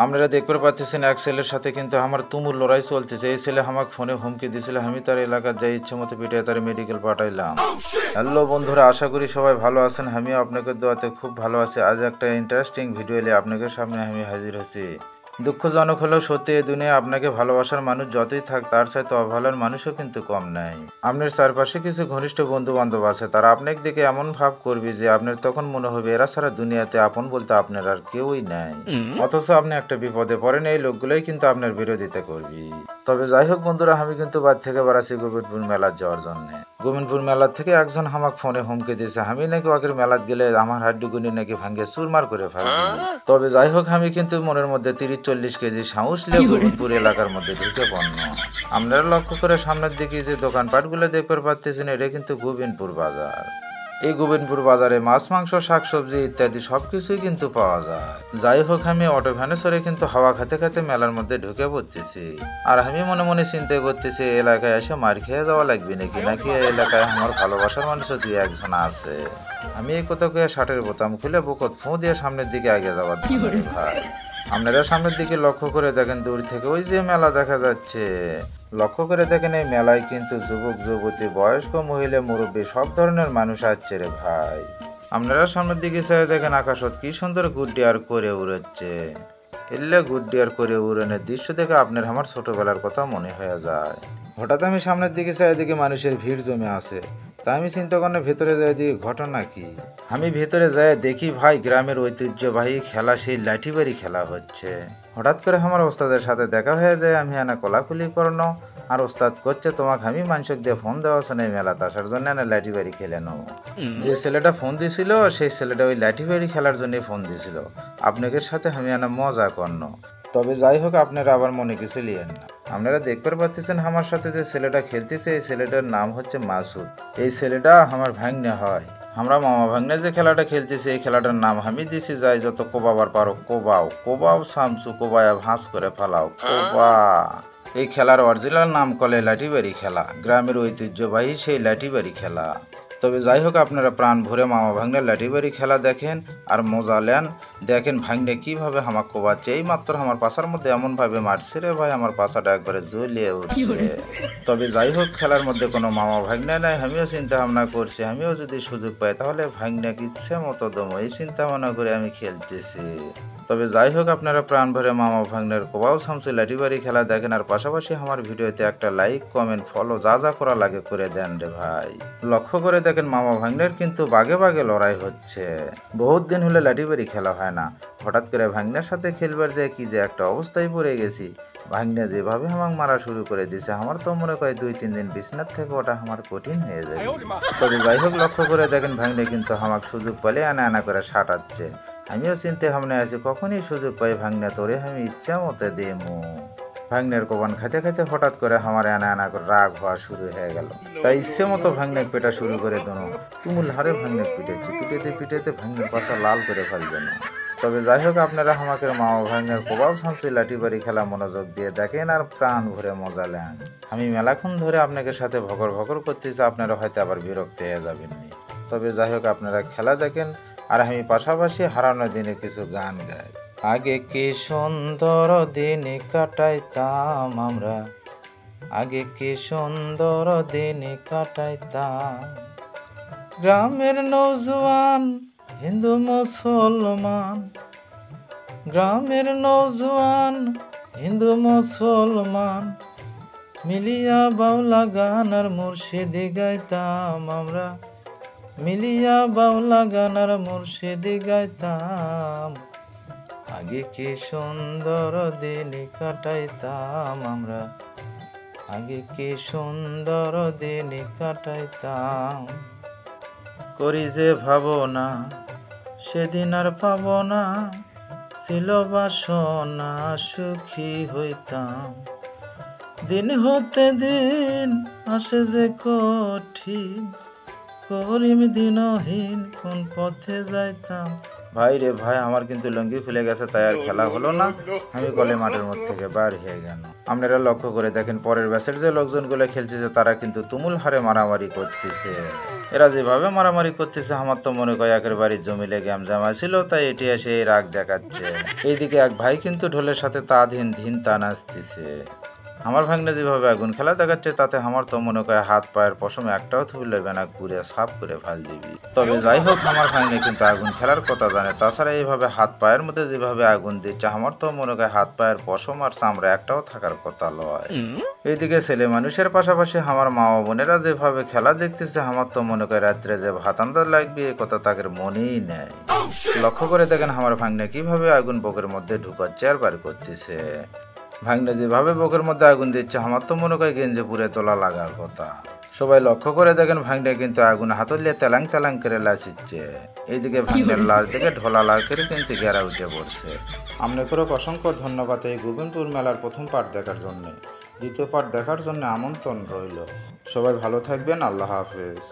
আপনারা দেখতে পাচ্ছেন এক ছেলের সাথে কিন্তু আমার তুমুল লড়াই চলতেছে। এই ছেলে আমাকে ফোনে হুমকি দিয়েছিল, আমি তার এলাকার যাই ইচ্ছে মতো পিটিয়ে তার মেডিকেল পাঠাইলাম। হ্যালো বন্ধুরা, আশা করি সবাই ভালো আছেন। আমিও আপনাদের দোয়াতে খুব ভালো আছি। আজ একটা ইন্টারেস্টিং ভিডিও নিয়ে আপনাদের সামনে আমি হাজির হয়েছি। দুঃখজনক হলেও সত্যি, এই দুনিয়ায় আপনাকে ভালোবাসার মানুষ যতই থাক তার চাইতে অবহেলার মানুষও কিন্তু কম নাই। আপনার চারপাশে কিছু ঘনিষ্ঠ বন্ধু বান্ধব আছে, তারা আপনার দিকে এমন ভাব করবে যে আপনার তখন মনে হবে এরা ছাড়া দুনিয়াতে আপন বলতে আপনার আর কেউই নাই। অথচ আপনি একটা বিপদে পড়েন, এই লোকগুলোই কিন্তু আপনার বিরোধিতা করবি। তবে যাই হোক বন্ধুরা, আমি কিন্তু বাদ থেকে বেড়াচ্ছি গোবিন্দপুর মেলার যাওয়ার জন্য। গোবিন্দপুর মেলার থেকে একজন আমাকে ফোনে হুমকি দিয়েছে, আমি নাকি ওকের মেলাত গেলে আমার হাড্ডুগুনি নাকি ভাঙ্গে চুরমার করে ফেলবো। তবে যাই হোক, আমি কিন্তু মনের মধ্যে 30-40 কেজি সাহস নিয়ে গোবিন্দপুর এলাকার মধ্যে ঢুকে পড়ল। আপনারা লক্ষ্য করে সামনের দিকে যে দোকানপাটগুলো দেখতে পাচ্ছেন, এটা কিন্তু গোবিন্দপুর বাজার। এই গোবিন্দপুর বাজারে মাছ, মাংস, শাকসবজি ইত্যাদি সবকিছুই কিন্তু পাওয়া যায়। যাই হোক, আমি অটো ভ্যানে চড়ে কিন্তু হাওয়া খেতে খেতে মেলার মধ্যে ঢুকে পড়তেছি। আর আমি মনে মনে চিন্তা করতেছি, এই এলাকায় এসে মার খেয়ে যাওয়া লাগবে নাকি এই এলাকায় আমার ভালোবাসার মানুষও দুই একজন আছে। আমি এই কোথাও শার্টের বোতাম খুলে বুকত ফোঁ দিয়ে সামনের দিকে আগে যাওয়ার ভাই। আপনারা সামনের দিকে লক্ষ্য করে দেখেন, দূর থেকে ওই যে মেলা দেখা যাচ্ছে। লক্ষ্য করে দেখেন, এই মেলায় কিন্তু যুবক যুবতী, বয়স্ক, মহিলা, মুরব্বী সব ধরনের মানুষ আসছে রে ভাই। আপনারা সামনের দিকে চাই দেখেন, আকাশত কি সুন্দর গুড্ডি আর করে উড়াচ্ছে। এলে গুড্ডি আর করে উড়ানোর দৃশ্য দেখে আপনার আমার ছোটবেলার কথা মনে হয়ে যায়। হঠাৎ আমি সামনের দিকে চাই দেখি মানুষের ভিড় জমে আছে। তাই আমি চিন্তা করলে ভেতরে যাই দিই ঘটনা কি। আমি ভেতরে যাই দেখি ভাই, গ্রামের ঐতিহ্যবাহী খেলা সেই লাঠিবাড়ি খেলা হচ্ছে। হঠাৎ করে আমার ওস্তাদের সাথে দেখা হয়ে যায়, আমি এনা কোলাকুলি করনো। আর ওস্তাদ করছে, তোমাকে আমি মানুষক দিয়ে ফোন দেওয়া আছে না মেলাতে আসার জন্য, এনে লাঠিবাড়ি খেলে নেবো। যে ছেলেটা ফোন দিছিল সেই ছেলেটা ওই লাঠিবাড়ি খেলার জন্য ফোন দিছিল। আপনাদের সাথে আমি এনা মজা করনো। তবে যাই হোক, আপনারা আবার মনে কিছু লিয়েন না। আপনারা দেখতে পাচ্ছেন আমার সাথে যে ছেলেটা খেলতেছে, এই ছেলেটার নাম হচ্ছে মাসুদ। এই ছেলেটা আমার ভাগ্নে হয়। আমরা মামা ভাগ্নে যে খেলাটা খেলতেছি, এই খেলাটার নাম আমি দিছি, যাই যত কোবাবার পারো কোবাও, কোবাও সামসু, কোবায়া ভাঁজ করে ফেলাও, কোবা। এই খেলার অরিজিনাল নাম কলে লাঠিবাড়ি খেলা, গ্রামের ঐতিহ্যবাহী সেই লাঠিবাড়ি খেলা। তবে যাই হোক, আপনারা প্রাণ ভরে মামা ভাগ্নের লাঠিবাড়ি খেলা দেখেন আর মজা নেন। দেখেন ভাগ্নে কিভাবে হামাক কোবাচ্ছে। এই মাত্র আমার পাশার মধ্যে এমন ভাবে মারছে রে ভাই, আমার পাশাটা একবারে জ্বলিয়ে উঠছে। তবে যাই হোক, খেলার মধ্যে কোনো মামা ভাগ্নে নাই। আমিও চিন্তা ভাবনা করছি, আমিও যদি সুযোগ পাই তাহলে ভাগ্নেকে ইচ্ছে মতো দমো, এই চিন্তা ভাবনা করে আমি খেলতেছি। তবে যাই হোক, আপনারা প্রাণ ভরে মামা ভাগ্নের কোবাও সামসু লাঠিবাড়ি খেলা দেখেন আর পাশাপাশি আমার ভিডিওতে একটা লাইক, কমেন্ট, ফলো যা যা করা লাগে করে দেন রে ভাই। লক্ষ্য করে দেখেন, মামা ভাগ্নের কিন্তু বাগে বাগে লড়াই হচ্ছে। বহুত দিন হলে লাঠিবাড়ি খেলা হয় না। হঠাৎ করে ভাগ্নের সাথে খেলবার যায় কি যে একটা অবস্থায় পড়ে গেছি। ভাগ্নে যেভাবে আমাকে মারা শুরু করে দিছে, আমার তো মনে হয় 2-3 দিন বিছনার থেকে ওটা আমার কঠিন হয়ে যায়। তবে যাই হোক, লক্ষ্য করে দেখেন ভাগ্নে কিন্তু আমাকে সুযোগ পেলে আনা আনা করে সাঁটাচ্ছে। আমিও চিন্তা ভাবনা আছি, কখনই সুযোগ পাই ভাগ্নে তোরে আমি ইচ্ছা মতো দেমু। ভাগ্নের কোবান খাইতে খাইতে হঠাৎ করে আমার আনা আনা করে রাগ হওয়া শুরু হয়ে গেল। তাই ইচ্ছে মতো ভাগ্নের পেটা শুরু করে দেনো। তুমুল হারে ভাগ্নের পিটেছি, পিটেতে পিটেতে ভাগ্নের পাশা লাল করে ফেলবেন। তবে যাই হোক, আপনারা আমাকে মামা ভাগ্নের কোবাও সামসি লাঠিবাড়ি খেলা মনোযোগ দিয়ে দেখেন আর প্রাণ ভরে মজা নেন। আমি মেলাক্ষণ ধরে আপনাদের সাথে ভকর ভকর করতেছি, আপনারা হয়তো আবার বিরক্ত হয়ে যাবেননি। তবে যাই হোক, আপনারা খেলা দেখেন আর আমি পাশাপাশি হারানো দিনে কিছু গান গাই। আগে কি সুন্দর দিন কাটাইতাম আমরা, আগে কি সুন্দর দিন কাটাইতাম। গ্রামের নৌজওয়ান হিন্দু মুসলমান, গ্রামের নৌজওয়ান হিন্দু মুসলমান, মিলিয়া বাউলা গান আর মুর্শিদি গাইতাম আমরা, মিলিয়া বাউলা গান আর মুর্শিদি গাইতাম। আগে কি সুন্দর দিন কাটাইতাম আমরা, আগে কি সুন্দর দিন কাটাইতাম। করি যে ভাবনা সেদিন আর পাব না, ছিল বাসনা সুখী হইতাম। দিন হতে দিন আসে যে কঠিন, করিম দিনহীন কোন পথে যাইতাম। ভাই রে ভাই, আমার কিন্তু লুঙ্গি খুলে গেছে, তাই আর খেলা হলো না। আমি কলে মাঠের মধ্যে থেকে বার হয়ে গেল। আপনারা লক্ষ্য করে দেখেন, পরের ব্যাচের যে লোকজনগুলো খেলতেছে তারা কিন্তু তুমুল হারে মারামারি করতেছে। এরা যেভাবে মারামারি করতেছে আমার তো মনে হয় একের বাড়ির জমিলে গ্যাম জামা ছিল, তাই এটি এসে এই রাগ দেখাচ্ছে। এইদিকে এক ভাই কিন্তু ঢোলের সাথে তা ধিন ধিন তা নাচতেছে। আমার ভাগ্নে যেভাবে আগুন খেলা দেখাচ্ছে তাতে আমার তো মনে হয় হাত পায়ের পশম একটাও থুবলে না, ঘুরে সাফ করে ফাল দিবি। তবে যাই হোক, আমার ভাগ্নে কিন্তু আগুন খেলার কথা জানে। তাছাড়া এইভাবে হাত পায়ের মধ্যে যেভাবে আগুন দিচ্ছে আমার তো মনে হয় হাত পায়ের পশম আর চামড়া একটাও থাকার কথা লয়। এইদিকে ছেলে মানুষের পাশাপাশি আমার মা ও বোনেরা যেভাবে খেলা দেখতেছে আমার তো মনে হয় রাত্রে যে ভাত আন্দাজ লাগবে এ কথা তাদের মনেই নেই। লক্ষ্য করে দেখেন আমার ভাগ্নে কিভাবে আগুন বুকের মধ্যে ঢুকাচ্ছে আর বার করতেছে। ভাগ্নে যেভাবে বুকের মধ্যে আগুন দিচ্ছে আমার তো মনে হয় গেঞ্জে পুড়ে তোলা লাগার কথা। সবাই লক্ষ্য করে দেখেন ভাগ্নে কিন্তু আগুন হাতলিয়ে তেলাং তেলাং করে লাচিচ্ছে। এইদিকে ভাগ্নের লাশ দিকে ঢোলা লাল করে কিন্তু গেরা উঠে পড়ছে। আপনাকে অসংখ্য ধন্যবাদ এই গোবিন্দপুর মেলার প্রথম পার্ট দেখার জন্য। দ্বিতীয় পার্ট দেখার জন্য আমন্ত্রণ রইল। সবাই ভালো থাকবেন। আল্লাহ হাফেজ।